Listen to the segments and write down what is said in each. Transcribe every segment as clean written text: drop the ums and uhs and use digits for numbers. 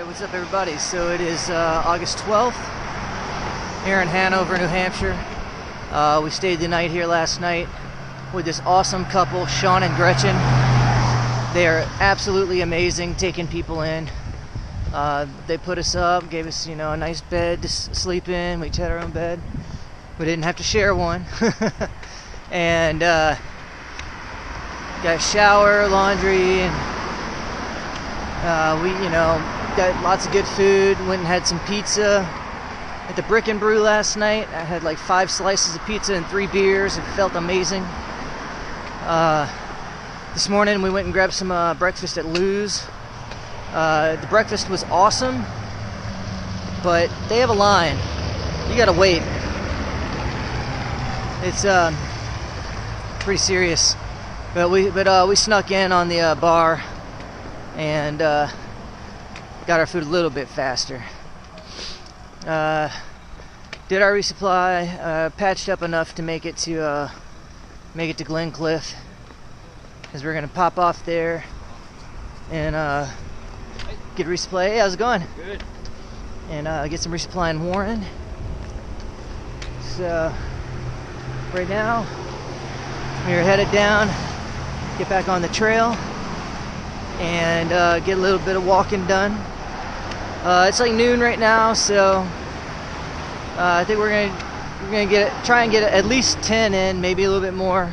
What's up, everybody? So it is August 12th here in Hanover, New Hampshire. We stayed the night here last night with this awesome couple, Sean and Gretchen. They are absolutely amazing taking people in. They put us up, gave us, a nice bed to sleep in. We each had our own bed. We didn't have to share one. And got a shower, laundry, and we, got lots of good food. Went and had some pizza at the Brick and Brew last night. I had like 5 slices of pizza and 3 beers. It felt amazing. This morning we went and grabbed some breakfast at Lou's. The breakfast was awesome, but they have a line. You gotta wait. It's pretty serious. But we snuck in on the bar and got our food a little bit faster. Did our resupply, patched up enough to make it to Glencliff, because we're gonna pop off there and get resupply. Hey, how's it going? Good. And get some resupply in Warren. So right now we're headed down, get back on the trail, and get a little bit of walking done. It's like noon right now, so I think we're gonna try and get at least 10 in, maybe a little bit more.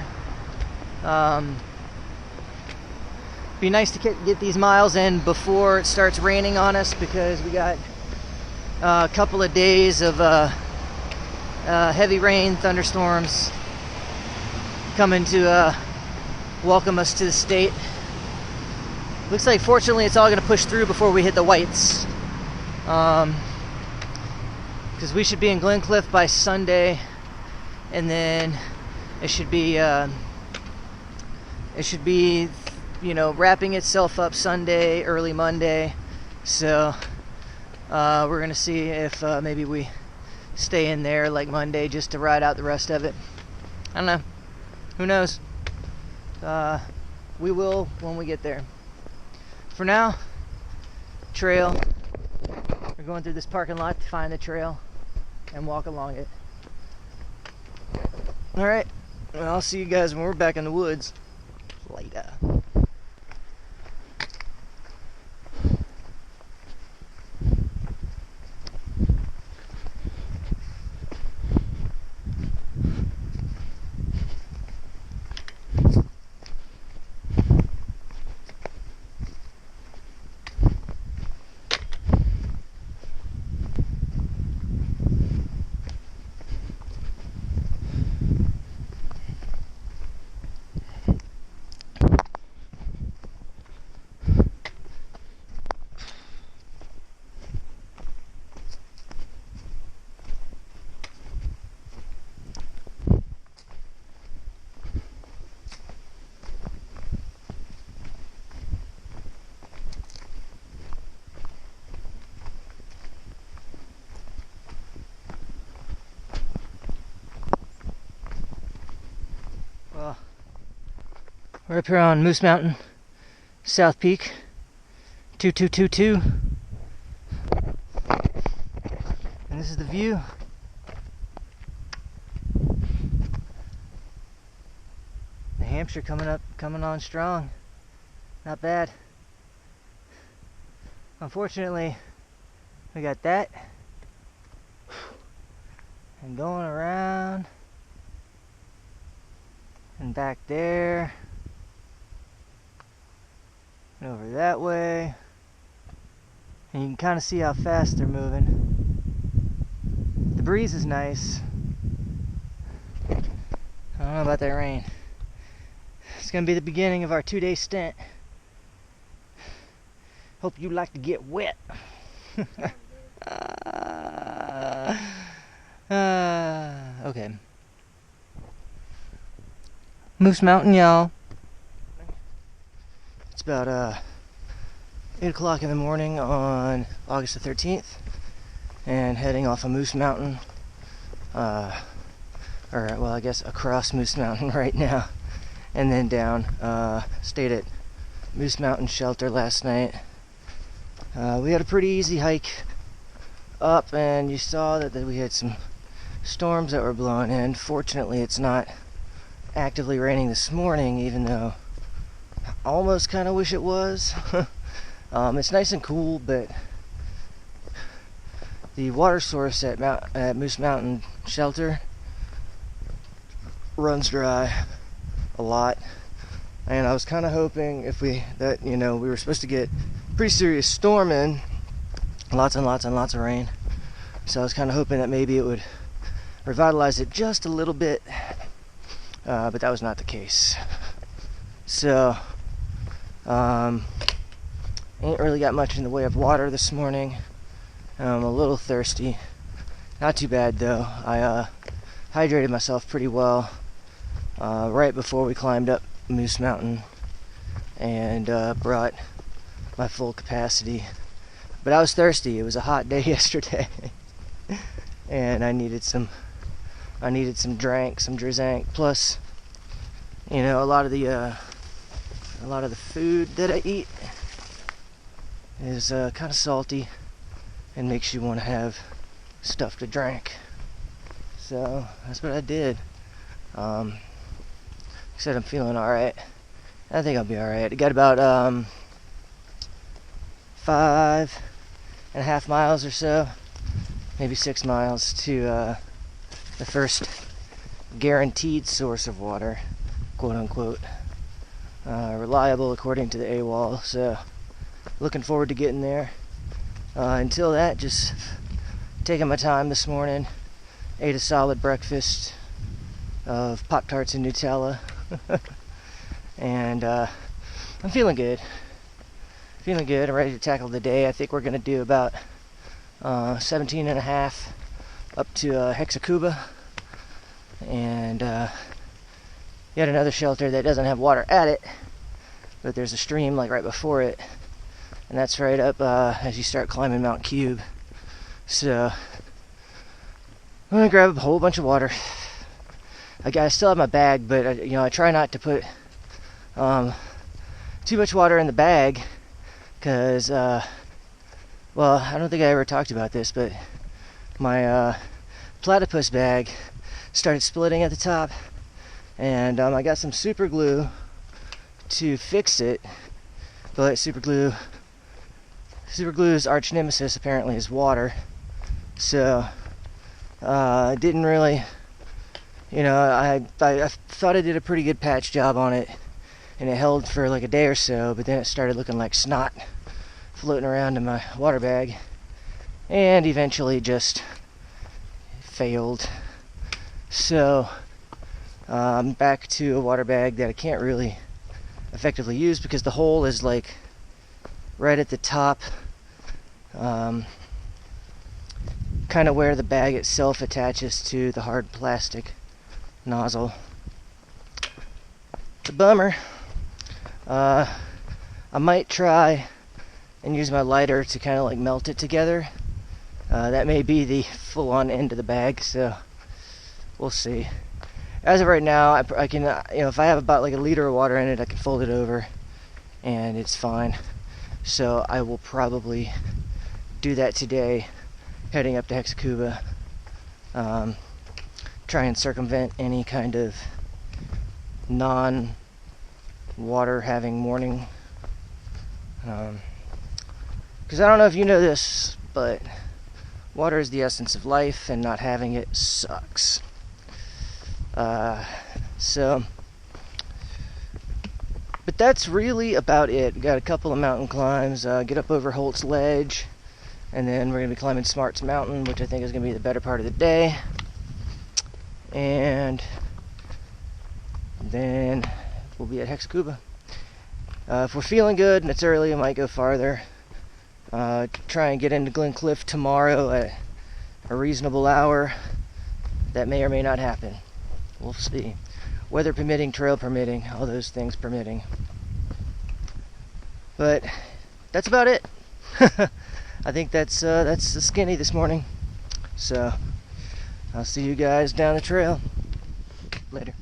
Be nice to get these miles in before it starts raining on us, because we got a couple of days of heavy rain, thunderstorms coming to welcome us to the state. Looks like, fortunately, it's all going to push through before we hit the whites. Because we should be in Glencliff by Sunday, and then it should be wrapping itself up Sunday, early Monday. So we're going to see if maybe we stay in there like Monday just to ride out the rest of it. I don't know. Who knows? We will when we get there. For now, trail. We're going through this parking lot to find the trail and walk along it. Alright, well, I'll see you guys when we're back in the woods later. We're up here on Moose Mountain, South Peak, 2222. And this is the view. New Hampshire coming on strong. Not bad. Unfortunately, we got that. And going around and back there. Over that way, and you can kind of see how fast they're moving. The breeze is nice. I don't know about that rain. gonna be the beginning of our 2-day stint. Hope you like to get wet. Okay. Moose Mountain, y'all. It's about 8 o'clock in the morning on August the 13th, and heading off of Moose Mountain, or well, I guess across Moose Mountain right now, and then down. Stayed at Moose Mountain Shelter last night. We had a pretty easy hike up, and you saw that we had some storms that were blowing in. Fortunately, it's not actively raining this morning, even though I almost kind of wish it was. It's nice and cool, but the water source at Moose Mountain Shelter runs dry a lot, and I was kind of hoping we were supposed to get a pretty serious storm in, lots and lots and lots of rain, so I was kind of hoping that maybe it would revitalize it just a little bit, but that was not the case. So ain't really got much in the way of water this morning. I'm a little thirsty, not too bad though. I hydrated myself pretty well right before we climbed up Moose Mountain, and brought my full capacity, but I was thirsty. It was a hot day yesterday and I needed some drink, some drizank. Plus, a lot of the food that I eat is kind of salty and makes you want to have stuff to drink. So that's what I did. Like I said, I'm feeling alright. I think I'll be alright. I got about 5.5 miles or so, maybe 6 miles to the first guaranteed source of water, quote unquote. Reliable according to the AWOL, so looking forward to getting there. Until that, just taking my time this morning. Ate a solid breakfast of Pop-Tarts and Nutella. And I'm feeling good. I'm ready to tackle the day. I think we're going to do about 17.5 up to Hexacuba. And yet another shelter that doesn't have water at it, but there's a stream like right before it, and that's right up as you start climbing Mount Cube. So I'm gonna grab a whole bunch of water. I still have my bag, but I try not to put too much water in the bag, because well, I don't think I ever talked about this, but my platypus bag started splitting at the top, and I got some super glue to fix it, but super glue's arch nemesis apparently is water. So I didn't really, I thought I did a pretty good patch job on it, and it held for like a day or so, but then it started looking like snot floating around in my water bag, and eventually just failed. So I'm back to a water bag that I can't really effectively use, because the hole is like right at the top, kind of where the bag itself attaches to the hard plastic nozzle. It's a bummer. I might try and use my lighter to kind of like melt it together. That may be the full-on end of the bag, so we'll see. As of right now, I can, if I have about like a liter of water in it, I can fold it over and it's fine. So I will probably do that today, heading up to Hexacuba. Try and circumvent any kind of non-water having morning. Because I don't know if you know this, but water is the essence of life, and not having it sucks. But that's really about it. We got a couple of mountain climbs, get up over Holt's Ledge, and then we're going to be climbing Smart's Mountain, which I think is going to be the better part of the day. And then we'll be at Hexacuba. If we're feeling good and it's early, I might go farther. Try and get into Glencliff tomorrow at a reasonable hour. That may or may not happen. We'll see. Weather permitting, trail permitting, all those things permitting. But that's about it. I think that's the skinny this morning. So I'll see you guys down the trail later.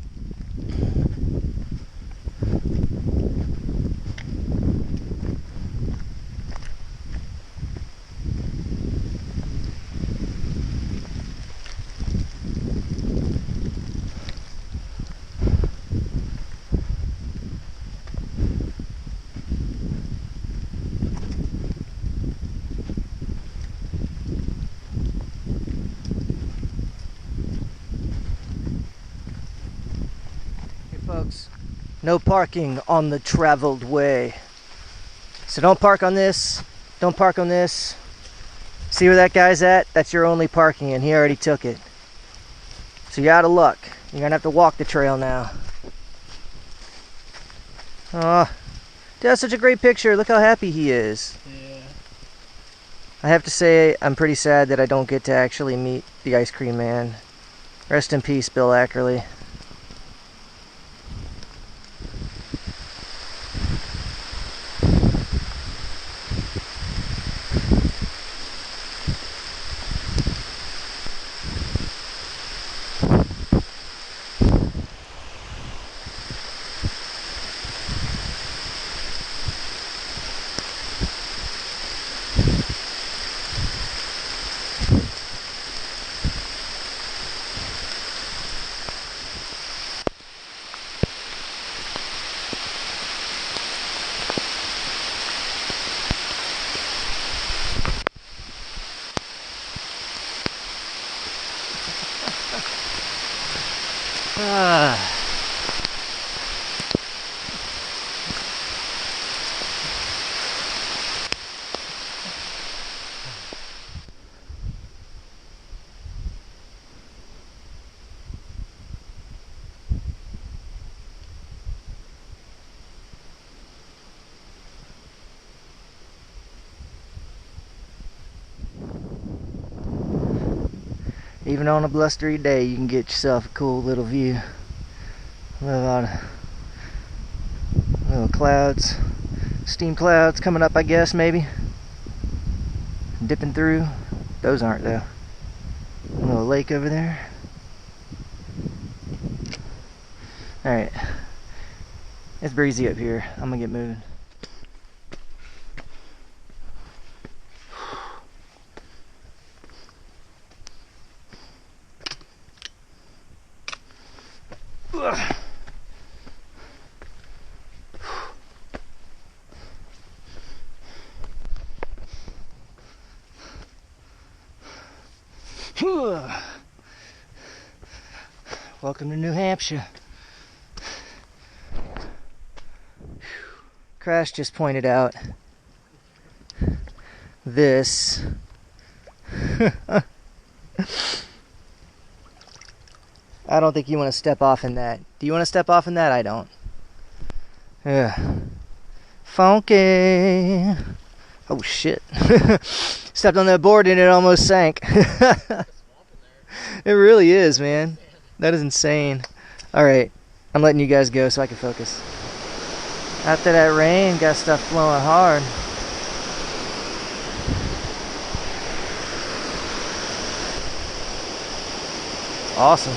Folks, no parking on the traveled way. So don't park on this, don't park on this. See where that guy's at? That's your only parking, and he already took it. So you're out of luck. You're gonna have to walk the trail now. Oh, that's such a great picture. Look how happy he is. Yeah. I have to say, I'm pretty sad that I don't get to actually meet the ice cream man. Rest in peace, Bill Ackerley. Even on a blustery day, you can get yourself a cool little view. A lot of little clouds, steam clouds coming up, I guess, maybe. Dipping through. Those aren't, though. A little lake over there. Alright. It's breezy up here. I'm gonna get moving. Welcome to New Hampshire. Crash just pointed out this. I don't think you want to step off in that. Do you want to step off in that? I don't. Yeah. Funky. Oh shit. Stepped on that board and it almost sank. It really is, man. That is insane. Alright. I'm letting you guys go so I can focus. After that rain, got stuff flowing hard. Awesome.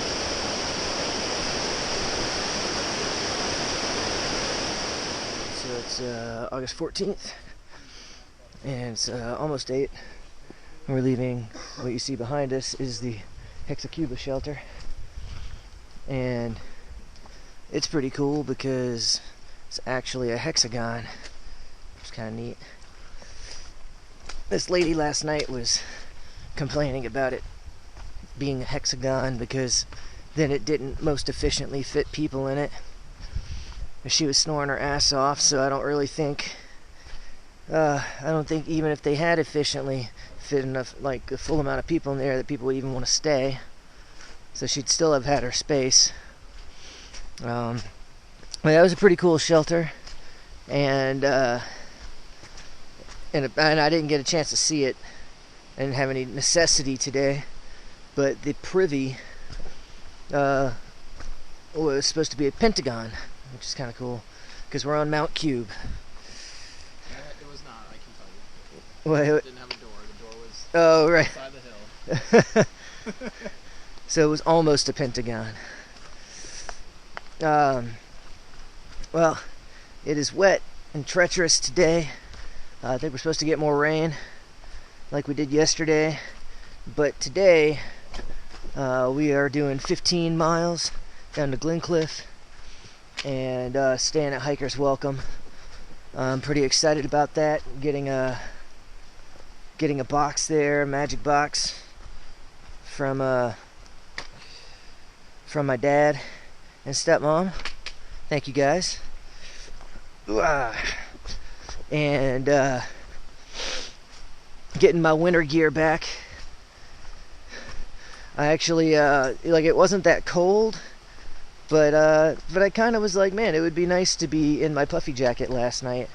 So it's August 14th. And it's almost 8. We're leaving. What you see behind us is the Hexacuba shelter. And it's pretty cool because it's actually a hexagon. It's kind of neat. This lady last night was complaining about it being a hexagon because then it didn't most efficiently fit people in it. She was snoring her ass off, so I don't really think I don't think even if they had efficiently fit enough, like a full amount of people in there, that people would even want to stay. So she'd still have had her space. Well, that was a pretty cool shelter, and I didn't get a chance to see it. I didn't have any necessity today, but the privy was supposed to be a pentagon, which is kind of cool, because we're on Mount Cube. It was not, I can tell you. Well, It didn't have a door. The door was right. outside the hill. So it was almost a pentagon. Well, it is wet and treacherous today. I think we're supposed to get more rain like we did yesterday, but today we are doing 15 miles down to Glencliff and staying at Hiker's Welcome. I'm pretty excited about that. Getting a box there, a magic box from my dad and stepmom. Thank you guys. And getting my winter gear back. I actually it wasn't that cold, but I kind of was like, man, it would be nice to be in my puffy jacket last night.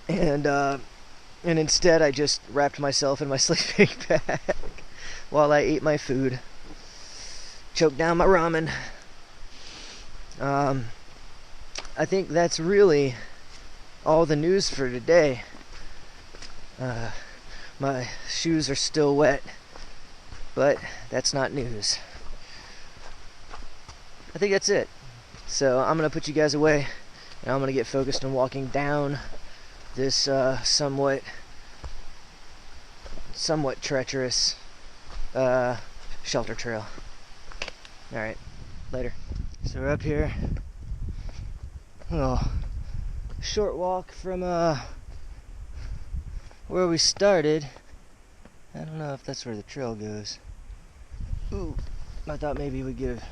And instead I just wrapped myself in my sleeping bag while I ate my food. Choked down my ramen. I think that's really all the news for today. My shoes are still wet, but that's not news. I think that's it. So I'm gonna put you guys away, and I'm gonna get focused on walking down this somewhat treacherous shelter trail. All right, later. So we're up here. Oh, short walk from where we started. I don't know if that's where the trail goes. Ooh, I thought maybe we'd give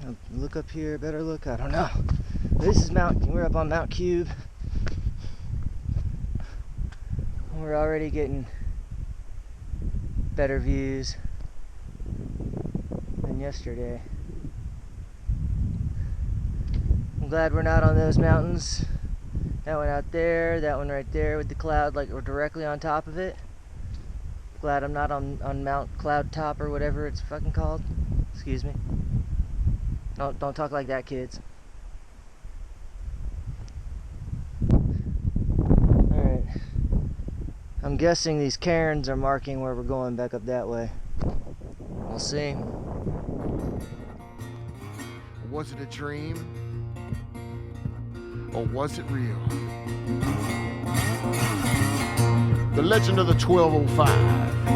a look up here, better look. I don't know. This is we're up on Mount Cube. We're already getting better views than yesterday. I'm glad we're not on those mountains. That one out there, that one right there with the cloud like we're directly on top of it. Glad I'm not on Mount Cloud Top or whatever it's fucking called. Excuse me. Don't talk like that, kids. Alright. I'm guessing these cairns are marking where we're going back up that way. We'll see. Was it a dream? Or was it real? The legend of the 1205.